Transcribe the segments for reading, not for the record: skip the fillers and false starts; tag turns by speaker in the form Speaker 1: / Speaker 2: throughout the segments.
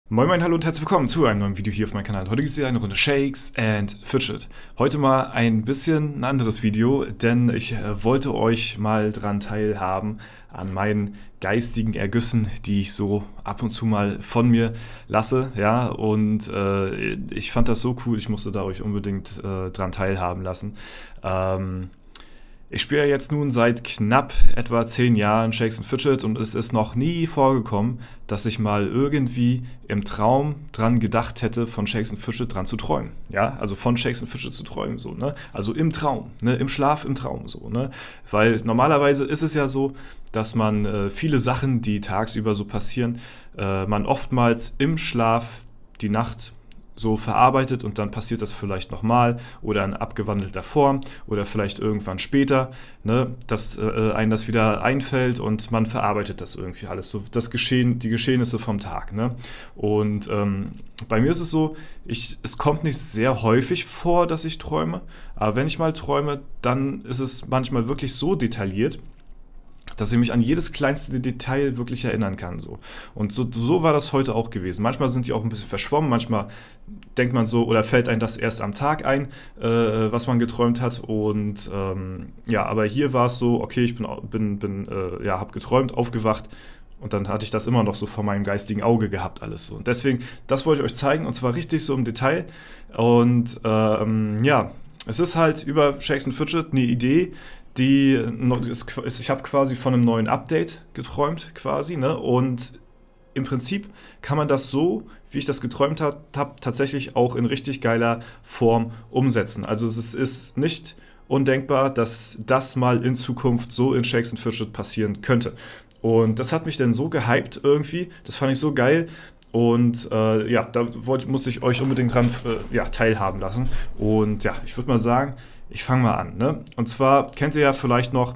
Speaker 1: Moin moin, hallo und herzlich willkommen zu einem neuen Video hier auf meinem Kanal. Heute gibt es wieder eine Runde Shakes and Fidget. Heute mal ein bisschen ein anderes Video, denn ich wollte euch mal dran teilhaben an meinen geistigen Ergüssen, die ich so ab und zu mal von mir lasse. Ja, und ich fand das so cool, ich musste da euch unbedingt dran teilhaben lassen. Ich spiele ja jetzt nun seit knapp etwa 10 Jahren Shakes and Fidget und es ist noch nie vorgekommen, dass ich mal irgendwie im Traum dran gedacht hätte, von Shakes and Fidget dran zu träumen. Ja, also von Shakes and Fidget zu träumen, so, ne? Also im Traum, ne? Im Schlaf, im Traum, so, ne? Weil normalerweise ist es ja so, dass man viele Sachen, die tagsüber so passieren, man oftmals im Schlaf die Nacht so verarbeitet und dann passiert das vielleicht nochmal oder in abgewandelter Form oder vielleicht irgendwann später, ne, dass einem das wieder einfällt und man verarbeitet das irgendwie alles, so die Geschehnisse vom Tag. Ne? Und bei mir ist es so, es kommt nicht sehr häufig vor, dass ich träume, aber wenn ich mal träume, dann ist es manchmal wirklich so detailliert, dass ich mich an jedes kleinste Detail wirklich erinnern kann. So. Und so war das heute auch gewesen. Manchmal sind die auch ein bisschen verschwommen, manchmal denkt man so oder fällt einem das erst am Tag ein, was man geträumt hat. Und ja, aber hier war es so, okay, ich habe geträumt, aufgewacht und dann hatte ich das immer noch so vor meinem geistigen Auge gehabt, alles so. Und deswegen, das wollte ich euch zeigen und zwar richtig so im Detail. Und ja, es ist halt über Shakes and Fidget eine Idee, ich habe quasi von einem neuen Update geträumt, quasi, ne? Und im Prinzip kann man das so, wie ich das geträumt habe, tatsächlich auch in richtig geiler Form umsetzen. Also es ist nicht undenkbar, dass das mal in Zukunft so in Shakes and Fidget passieren könnte. Und das hat mich dann so gehypt irgendwie, das fand ich so geil. Und ja, da muss ich euch unbedingt dran teilhaben lassen. Und ja, ich würde mal sagen, ich fange mal an. Ne? Und zwar kennt ihr ja vielleicht noch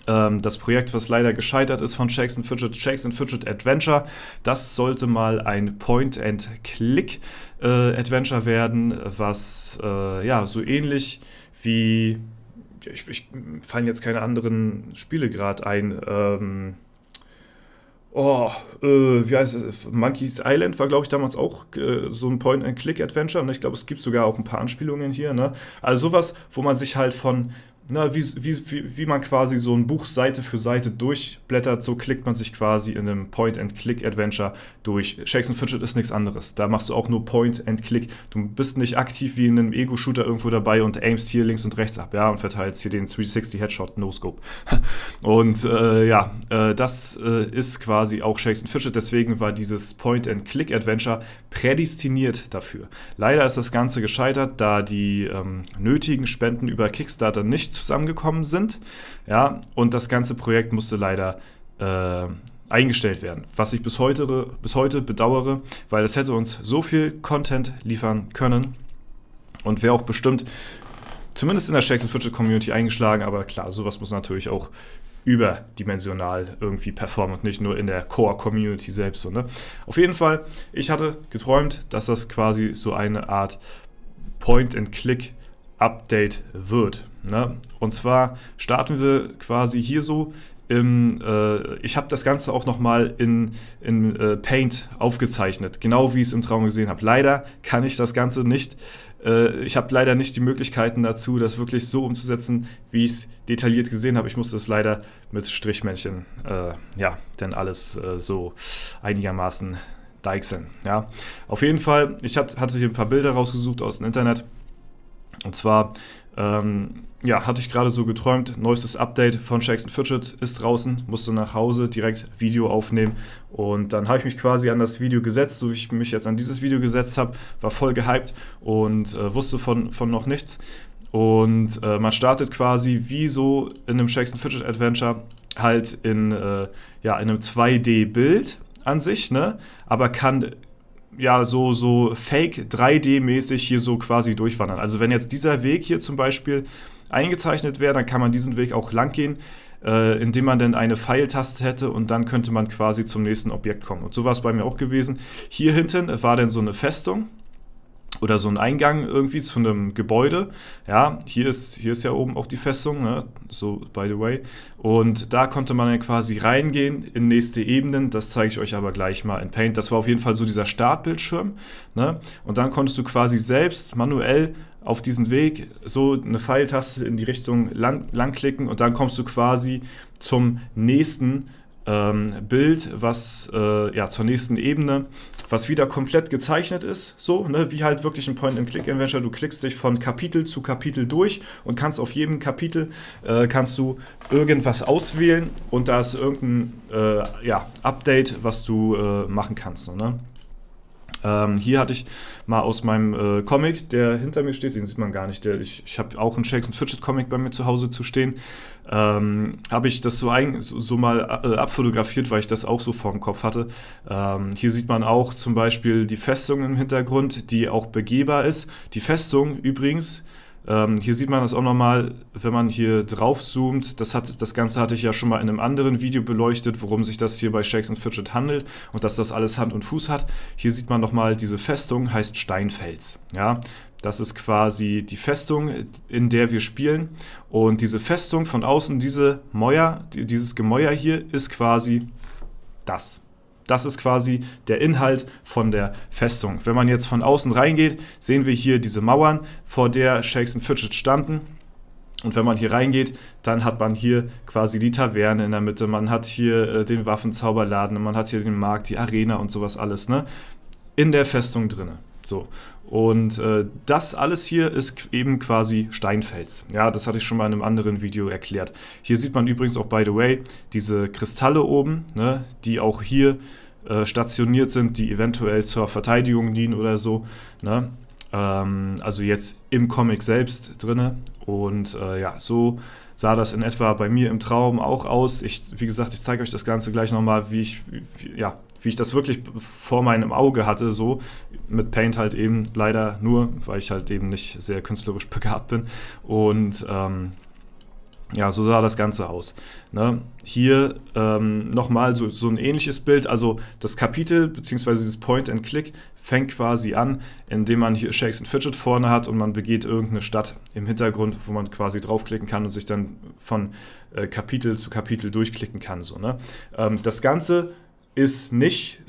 Speaker 1: das Projekt, was leider gescheitert ist von Shakes and Fidget Adventure. Das sollte mal ein Point-and-Click-Adventure werden, was ja so ähnlich wie, ich fallen jetzt keine anderen Spiele gerade ein, wie heißt es? Monkey's Island war, glaube ich, damals auch so ein Point-and-Click-Adventure. Und ich glaube, es gibt sogar auch ein paar Anspielungen hier. Ne? Also sowas, wo man sich halt von, wie man quasi so ein Buch Seite für Seite durchblättert, so klickt man sich quasi in einem Point-and-Click-Adventure durch. Shakes and Fidget ist nichts anderes. Da machst du auch nur Point-and-Click. Du bist nicht aktiv wie in einem Ego-Shooter irgendwo dabei und aimst hier links und rechts ab, ja, und verteilst hier den 360-Headshot No-Scope. Und das ist quasi auch Shakes and Fidget, deswegen war dieses Point-and-Click-Adventure prädestiniert dafür. Leider ist das Ganze gescheitert, da die nötigen Spenden über Kickstarter nicht zusammengekommen sind, ja, und das ganze Projekt musste leider eingestellt werden, was ich bis heute bedauere, weil es hätte uns so viel Content liefern können und wäre auch bestimmt zumindest in der Shakes and Fidget Community eingeschlagen, aber klar, sowas muss natürlich auch überdimensional irgendwie performen und nicht nur in der Core-Community selbst. So, ne? Auf jeden Fall, ich hatte geträumt, dass das quasi so eine Art Point-and-Click-Update wird. Ne? Und zwar starten wir quasi hier so ich habe das Ganze auch nochmal in Paint aufgezeichnet, genau wie ich es im Traum gesehen habe. Leider kann ich das Ganze nicht, ich habe leider nicht die Möglichkeiten dazu, das wirklich so umzusetzen, wie ich es detailliert gesehen habe. Ich musste es leider mit Strichmännchen, denn alles so einigermaßen deichseln. Ja. Auf jeden Fall, ich hatte hier ein paar Bilder rausgesucht aus dem Internet. Und zwar hatte ich gerade so geträumt, neuestes Update von Shakes and Fidget ist draußen, musste nach Hause direkt Video aufnehmen und dann habe ich mich quasi an das Video gesetzt, so wie ich mich jetzt an dieses Video gesetzt habe, war voll gehypt und wusste von noch nichts und man startet quasi wie so in einem Shakes and Fidget Adventure halt in einem 2D-Bild an sich, ne, aber kann ja, so Fake 3D-mäßig hier so quasi durchwandern. Also wenn jetzt dieser Weg hier zum Beispiel eingezeichnet wäre, dann kann man diesen Weg auch lang gehen, indem man dann eine Pfeiltaste hätte und dann könnte man quasi zum nächsten Objekt kommen. Und so war es bei mir auch gewesen. Hier hinten war dann so eine Festung, oder so ein Eingang irgendwie zu einem Gebäude. Ja, hier ist ja oben auch die Festung, ne? So by the way. Und da konnte man dann quasi reingehen in nächste Ebenen. Das zeige ich euch aber gleich mal in Paint. Das war auf jeden Fall so dieser Startbildschirm. Ne? Und dann konntest du quasi selbst manuell auf diesen Weg so eine Pfeiltaste in die Richtung lang klicken und dann kommst du quasi zum nächsten Bild, was ja, zur nächsten Ebene, was wieder komplett gezeichnet ist, so, ne, wie halt wirklich ein Point-and-Click-Adventure. Du klickst dich von Kapitel zu Kapitel durch und kannst auf jedem Kapitel kannst du irgendwas auswählen und da ist irgendein ja, Update, was du machen kannst. So, ne? Hier hatte ich mal aus meinem Comic, der hinter mir steht, den sieht man gar nicht, ich habe auch einen Shakes & Fidget Comic bei mir zu Hause zu stehen, habe ich das so mal abfotografiert, weil ich das auch so vor dem Kopf hatte. Hier sieht man auch zum Beispiel die Festung im Hintergrund, die auch begehbar ist. Die Festung übrigens, hier sieht man das auch nochmal, wenn man hier drauf zoomt. Das Ganze hatte ich ja schon mal in einem anderen Video beleuchtet, worum sich das hier bei Shakes & Fidget handelt und dass das alles Hand und Fuß hat. Hier sieht man nochmal, diese Festung heißt Steinfels. Ja, das ist quasi die Festung, in der wir spielen. Und diese Festung von außen, dieses Gemäuer hier, ist quasi das. Das ist quasi der Inhalt von der Festung. Wenn man jetzt von außen reingeht, sehen wir hier diese Mauern, vor der Shakes & Fidget standen. Und wenn man hier reingeht, dann hat man hier quasi die Taverne in der Mitte, man hat hier den Waffenzauberladen, man hat hier den Markt, die Arena und sowas alles, ne? In der Festung drinne. So. Und das alles hier ist eben quasi Steinfels. Ja, das hatte ich schon mal in einem anderen Video erklärt. Hier sieht man übrigens auch, by the way, diese Kristalle oben, ne, die auch hier stationiert sind, die eventuell zur Verteidigung dienen oder so. Ne? Also jetzt im Comic selbst drinne. Und ja, so sah das in etwa bei mir im Traum auch aus. Wie gesagt, ich zeige euch das Ganze gleich nochmal, wie ich das wirklich vor meinem Auge hatte, so mit Paint halt eben leider nur, weil ich halt eben nicht sehr künstlerisch begabt bin. Und ja, so sah das Ganze aus. Ne? Hier nochmal so ein ähnliches Bild, also das Kapitel bzw. dieses Point-and-Click fängt quasi an, indem man hier Shakes & Fidget vorne hat und man begeht irgendeine Stadt im Hintergrund, wo man quasi draufklicken kann und sich dann von Kapitel zu Kapitel durchklicken kann. So, ne? Das Ganze ist nicht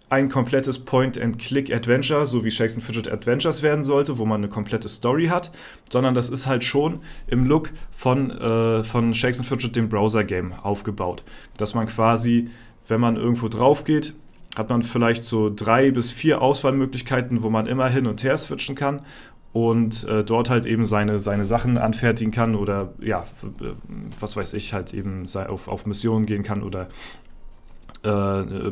Speaker 1: ein komplettes Point-and-Click-Adventure, so wie Shakes & Fidget Adventures werden sollte, wo man eine komplette Story hat, sondern das ist halt schon im Look von Shakes & Fidget, dem Browser-Game, aufgebaut. Dass man quasi, wenn man irgendwo drauf geht, hat man vielleicht so 3 bis 4 Auswahlmöglichkeiten, wo man immer hin und her switchen kann und dort halt eben seine Sachen anfertigen kann oder ja, was weiß ich, halt eben auf Missionen gehen kann oder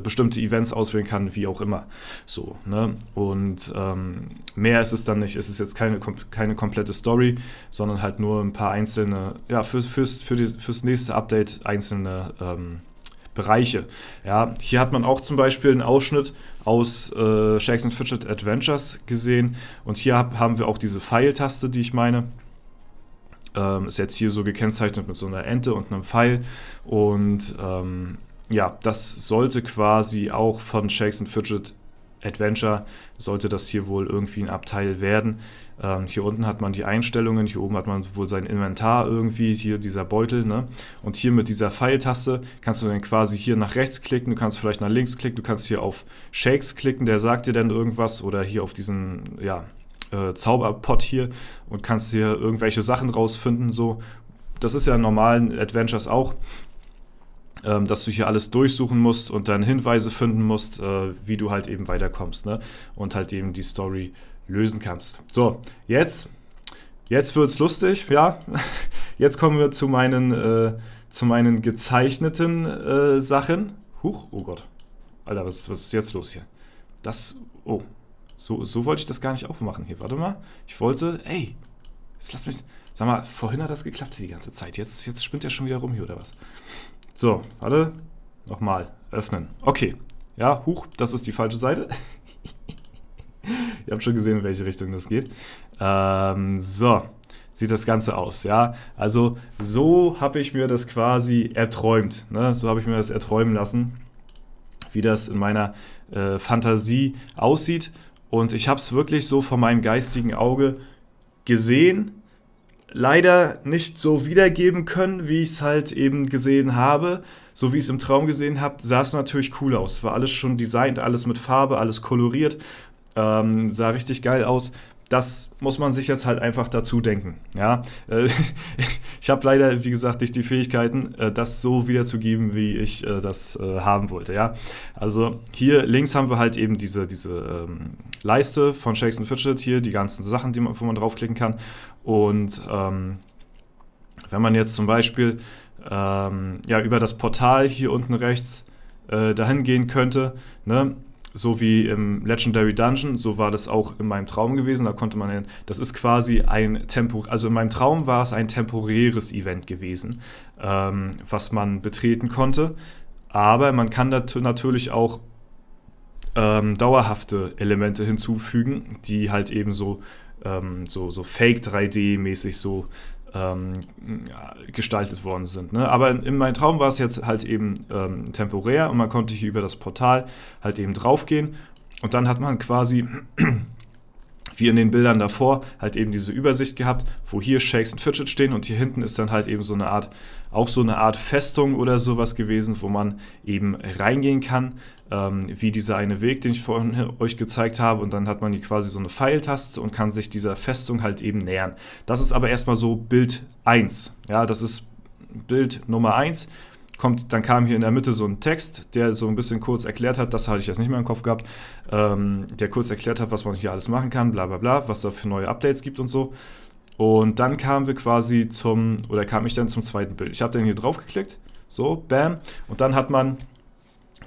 Speaker 1: bestimmte Events auswählen kann, wie auch immer. So, ne? Und mehr ist es dann nicht. Es ist jetzt keine komplette Story, sondern halt nur ein paar einzelne, ja, fürs nächste Update einzelne Bereiche. Ja, hier hat man auch zum Beispiel einen Ausschnitt aus Shakes & Fidget Adventures gesehen und hier haben wir auch diese Pfeiltaste, die ich meine. Ist jetzt hier so gekennzeichnet mit so einer Ente und einem Pfeil und ja, das sollte quasi auch von Shakes & Fidget Adventure, sollte das hier wohl irgendwie ein Abteil werden. Hier unten hat man die Einstellungen, hier oben hat man wohl sein Inventar irgendwie, hier dieser Beutel, ne? Und hier mit dieser Pfeiltaste kannst du dann quasi hier nach rechts klicken, du kannst vielleicht nach links klicken, du kannst hier auf Shakes klicken, der sagt dir dann irgendwas, oder hier auf diesen, ja, Zauberpot hier und kannst hier irgendwelche Sachen rausfinden, so. Das ist ja in normalen Adventures auch, dass du hier alles durchsuchen musst und dann Hinweise finden musst, wie du halt eben weiterkommst, ne? Und halt eben die Story lösen kannst. So, jetzt wird's lustig, ja. Jetzt kommen wir zu meinen gezeichneten Sachen. Huch, oh Gott. Alter, was ist jetzt los hier? So wollte ich das gar nicht aufmachen hier. Warte mal. Ich wollte, jetzt lass mich, sag mal, vorhin hat das geklappt die ganze Zeit. Jetzt spinnt er schon wieder rum hier, oder was? So, warte. Nochmal. Öffnen. Okay. Ja, das ist die falsche Seite. Ihr habt schon gesehen, in welche Richtung das geht. So, sieht das Ganze aus, ja. Also, so habe ich mir das quasi erträumt. Ne? So habe ich mir das erträumen lassen, wie das in meiner Fantasie aussieht. und ich habe es wirklich so vor meinem geistigen Auge gesehen, leider nicht so wiedergeben können, wie ich es halt eben gesehen habe. So wie ich es im Traum gesehen habe, sah es natürlich cool aus. War alles schon designt, alles mit Farbe, alles koloriert, sah richtig geil aus. Das muss man sich jetzt halt einfach dazu denken. Ja? Ich habe leider, wie gesagt, nicht die Fähigkeiten, das so wiederzugeben, wie ich das haben wollte. Ja? Also hier links haben wir halt eben diese Leiste von Shakes & Fidget, hier die ganzen Sachen, wo man draufklicken kann. Und wenn man jetzt zum Beispiel über das Portal hier unten rechts dahin gehen könnte, ne? So wie im Legendary Dungeon, so war das auch in meinem Traum gewesen. Da konnte man, das ist quasi also in meinem Traum war es ein temporäres Event gewesen, was man betreten konnte. Aber man kann natürlich auch dauerhafte Elemente hinzufügen, die halt eben so Fake 3D-mäßig so gestaltet worden sind. Ne? Aber in meinem Traum war es jetzt halt eben temporär und man konnte hier über das Portal halt eben draufgehen und dann hat man quasi wie in den Bildern davor halt eben diese Übersicht gehabt, wo hier Shakes & Fidget stehen und hier hinten ist dann halt eben so eine Art Festung oder sowas gewesen, wo man eben reingehen kann, wie dieser eine Weg, den ich vorhin euch gezeigt habe, und dann hat man hier quasi so eine Pfeiltaste und kann sich dieser Festung halt eben nähern. Das ist aber erstmal so Bild 1, ja, das ist Bild Nummer 1. Dann kam hier in der Mitte so ein Text, der so ein bisschen kurz erklärt hat, das hatte ich jetzt nicht mehr im Kopf gehabt, der kurz erklärt hat, was man hier alles machen kann, bla bla bla, was da für neue Updates gibt und so. Und dann kam ich dann zum zweiten Bild. Ich habe dann hier drauf geklickt, so, bam, und dann hat man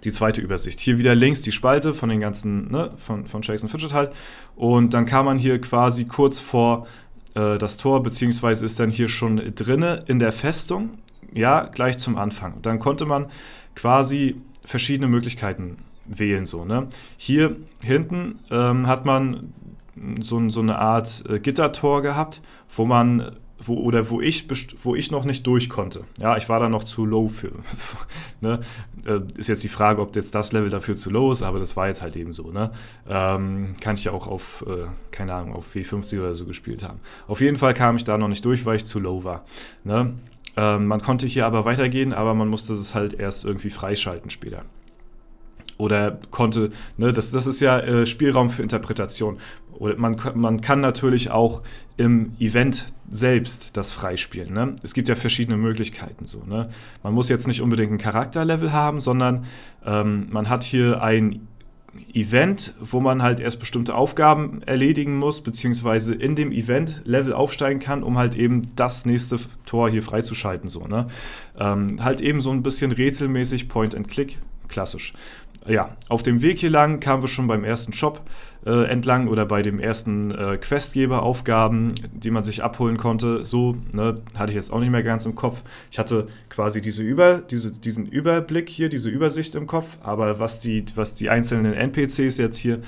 Speaker 1: die zweite Übersicht. Hier wieder links die Spalte von den ganzen, ne, von Shakes & Fidget halt. Und dann kam man hier quasi kurz vor das Tor, beziehungsweise ist dann hier schon drinne in der Festung. Ja, gleich zum Anfang. Dann konnte man quasi verschiedene Möglichkeiten wählen. So, ne? Hier hinten hat man so eine Art Gittertor gehabt, wo ich noch nicht durch konnte. Ja, ich war da noch zu low für. Ne? Ist jetzt die Frage, ob jetzt das Level dafür zu low ist, aber das war jetzt halt eben so. Ne? Kann ich ja auch auf, keine Ahnung, auf W50 oder so gespielt haben. Auf jeden Fall kam ich da noch nicht durch, weil ich zu low war. Ne? Man konnte hier aber weitergehen, aber man musste es halt erst irgendwie freischalten später. Oder konnte, ne, das ist ja Spielraum für Interpretation. Oder man kann natürlich auch im Event selbst das freispielen. Ne? Es gibt ja verschiedene Möglichkeiten. So, ne? Man muss jetzt nicht unbedingt ein Charakterlevel haben, sondern man hat hier ein Event, wo man halt erst bestimmte Aufgaben erledigen muss, beziehungsweise in dem Event Level aufsteigen kann, um halt eben das nächste Tor hier freizuschalten. So, ne? Halt eben so ein bisschen rätselmäßig, Point and Click, klassisch. Ja, auf dem Weg hier lang kamen wir schon beim ersten Shop entlang oder bei dem ersten Questgeber-Aufgaben, die man sich abholen konnte. So, ne, hatte ich jetzt auch nicht mehr ganz im Kopf. Ich hatte quasi diesen Überblick hier, diese Übersicht im Kopf, aber was die einzelnen NPCs jetzt hier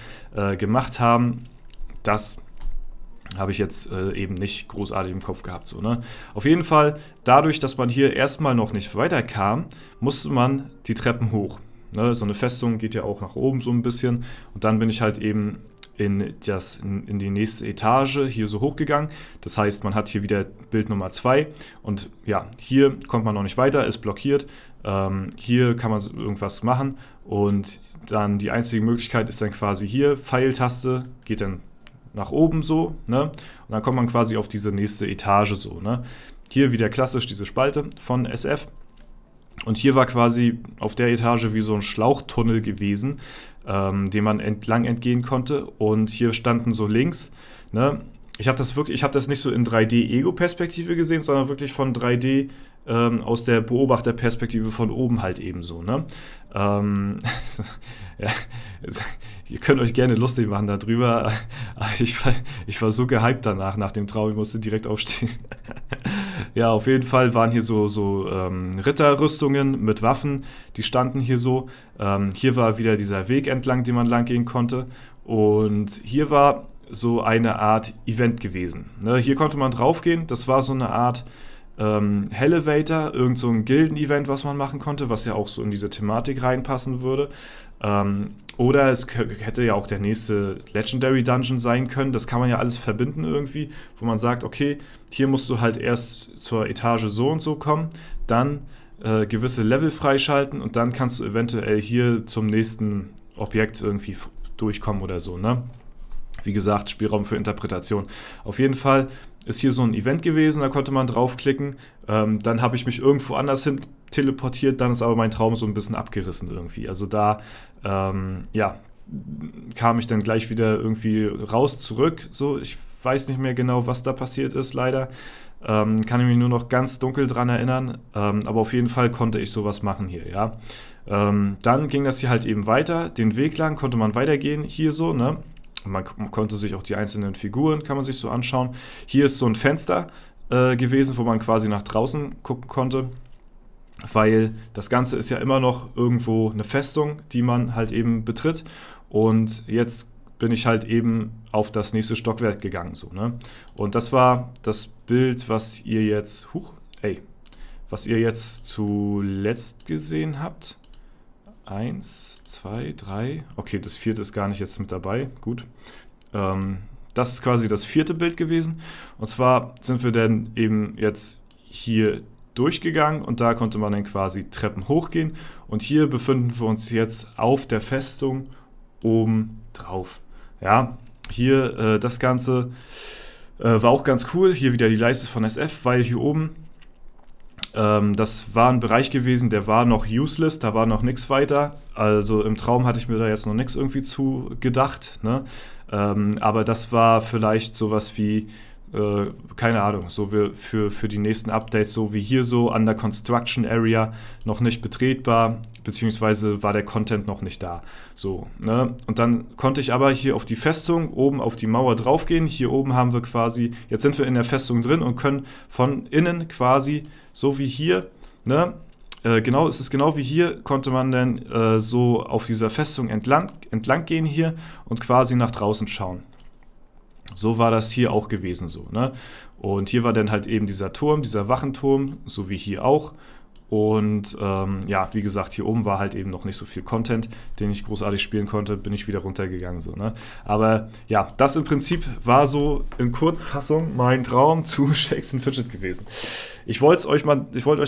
Speaker 1: gemacht haben, das habe ich jetzt eben nicht großartig im Kopf gehabt. So, ne? Auf jeden Fall, dadurch, dass man hier erstmal noch nicht weiterkam, musste man die Treppen hoch. Ne, so eine Festung geht ja auch nach oben so ein bisschen und dann bin ich halt eben in die nächste Etage hier so hochgegangen. Das heißt, man hat hier wieder Bild Nummer 2 und ja, hier kommt man noch nicht weiter, ist blockiert. Hier kann man irgendwas machen und dann die einzige Möglichkeit ist dann quasi hier, Pfeiltaste, geht dann nach oben so, ne? Und dann kommt man quasi auf diese nächste Etage so, ne? Hier wieder klassisch diese Spalte von SF. Und hier war quasi auf der Etage wie so ein Schlauchtunnel gewesen, dem man entlang entgehen konnte. Und hier standen so links, ne? Ich habe das nicht so in 3D-Ego-Perspektive gesehen, sondern wirklich von 3D aus der Beobachterperspektive von oben halt eben so, ne? Ja, ihr könnt euch gerne lustig machen darüber, aber ich war so gehypt danach, nach dem Traum, ich musste direkt aufstehen. Ja, auf jeden Fall waren hier so Ritterrüstungen mit Waffen, die standen hier so. Hier war wieder dieser Weg entlang, den man lang gehen konnte. Und hier war so eine Art Event gewesen. Ne, hier konnte man draufgehen, das war so eine Art Elevator, irgend so ein Gilden-Event, was man machen konnte, was ja auch so in diese Thematik reinpassen würde. Oder es hätte ja auch der nächste Legendary Dungeon sein können. Das kann man ja alles verbinden irgendwie, wo man sagt, okay, hier musst du halt erst zur Etage so und so kommen, dann gewisse Level freischalten und dann kannst du eventuell hier zum nächsten Objekt irgendwie durchkommen oder so, ne? Wie gesagt, Spielraum für Interpretation. Auf jeden Fall ist hier so ein Event gewesen, da konnte man draufklicken. Dann habe ich mich irgendwo anders hin teleportiert, dann ist aber mein Traum so ein bisschen abgerissen irgendwie. Also da, ja, kam ich dann gleich wieder irgendwie raus, zurück. So, ich weiß nicht mehr genau, was da passiert ist, leider. Kann ich mich nur noch ganz dunkel dran erinnern. Aber auf jeden Fall konnte ich sowas machen hier, ja. Dann ging das hier halt eben weiter. Den Weg lang konnte man weitergehen, hier so, ne? Man konnte sich auch die einzelnen Figuren, kann man sich so anschauen. Hier ist so ein Fenster gewesen, wo man quasi nach draußen gucken konnte, weil das Ganze ist ja immer noch irgendwo eine Festung, die man halt eben betritt. Und jetzt bin ich halt eben auf das nächste Stockwerk gegangen, so, ne? Und das war das Bild, was ihr jetzt, was ihr jetzt zuletzt gesehen habt. 1, 2, 3. Okay, das vierte ist gar nicht jetzt mit dabei. Gut. Das ist quasi das vierte Bild gewesen. Und zwar sind wir dann eben jetzt hier durchgegangen und da konnte man dann quasi Treppen hochgehen. Und hier befinden wir uns jetzt auf der Festung oben drauf. Ja, hier das Ganze war auch ganz cool. Hier wieder die Leiste von SF, weil hier oben das war ein Bereich gewesen, der war noch useless, da war noch nichts weiter. Also im Traum hatte ich mir da jetzt noch nichts irgendwie zu gedacht, ne? Aber das war vielleicht sowas wie, keine Ahnung, so für die nächsten Updates, so wie hier so an der Construction Area noch nicht betretbar, beziehungsweise war der Content noch nicht da. So, ne? Und dann konnte ich aber hier auf die Festung, oben auf die Mauer draufgehen. Hier oben haben wir quasi, jetzt sind wir in der Festung drin und können von innen quasi, so wie hier, ne? Es ist genau wie hier, konnte man dann so auf dieser Festung entlang gehen hier und quasi nach draußen schauen. So war das hier auch gewesen, so, ne? Und hier war dann halt eben dieser Turm, dieser Wachenturm, so wie hier auch. Und ja, wie gesagt, hier oben war halt eben noch nicht so viel Content, den ich großartig spielen konnte, bin ich wieder runtergegangen, so, ne? Aber ja, das im Prinzip war so in Kurzfassung mein Traum zu Shakes & Fidget gewesen. Ich wollte euch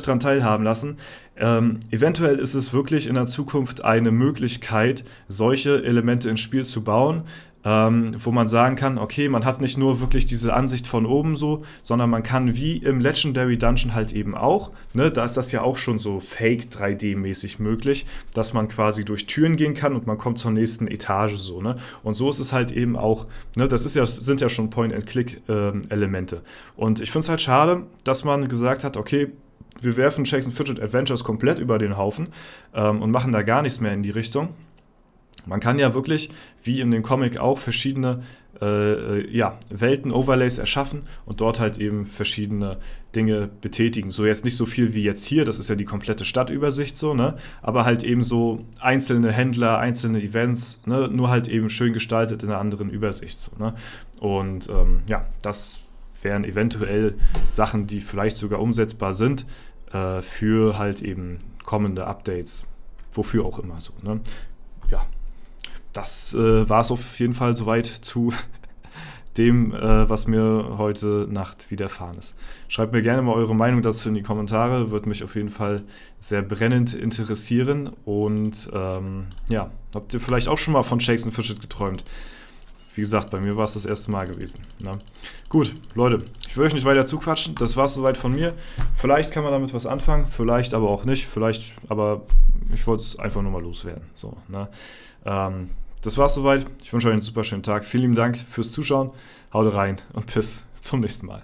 Speaker 1: daran teilhaben lassen. Eventuell ist es wirklich in der Zukunft eine Möglichkeit, solche Elemente ins Spiel zu bauen, wo man sagen kann, okay, man hat nicht nur wirklich diese Ansicht von oben so, sondern man kann wie im Legendary Dungeon halt eben auch, ne, da ist das ja auch schon so Fake 3D-mäßig möglich, dass man quasi durch Türen gehen kann und man kommt zur nächsten Etage so, ne? Und so ist es halt eben auch, ne, sind ja schon Point-and-Click-Elemente. Und ich finde es halt schade, dass man gesagt hat, okay, wir werfen Shakes & Fidget Adventures komplett über den Haufen und machen da gar nichts mehr in die Richtung. Man kann ja wirklich, wie in dem Comic auch, verschiedene Welten-Overlays erschaffen und dort halt eben verschiedene Dinge betätigen. So jetzt nicht so viel wie jetzt hier, das ist ja die komplette Stadtübersicht so, ne? Aber halt eben so einzelne Händler, einzelne Events, ne? Nur halt eben schön gestaltet in einer anderen Übersicht so, ne? Und das wären eventuell Sachen, die vielleicht sogar umsetzbar sind für halt eben kommende Updates, wofür auch immer so, ne? Ja. Das war es auf jeden Fall soweit zu dem, was mir heute Nacht widerfahren ist. Schreibt mir gerne mal eure Meinung dazu in die Kommentare, würde mich auf jeden Fall sehr brennend interessieren. Und habt ihr vielleicht auch schon mal von Shakes & Fidget geträumt? Wie gesagt, bei mir war es das erste Mal gewesen. Ne? Gut, Leute, ich will euch nicht weiter zuquatschen. Das war es soweit von mir. Vielleicht kann man damit was anfangen, vielleicht aber auch nicht. Aber ich wollte es einfach nur mal loswerden. So, ne? Das war's soweit. Ich wünsche euch einen super schönen Tag. Vielen lieben Dank fürs Zuschauen. Haut rein und bis zum nächsten Mal.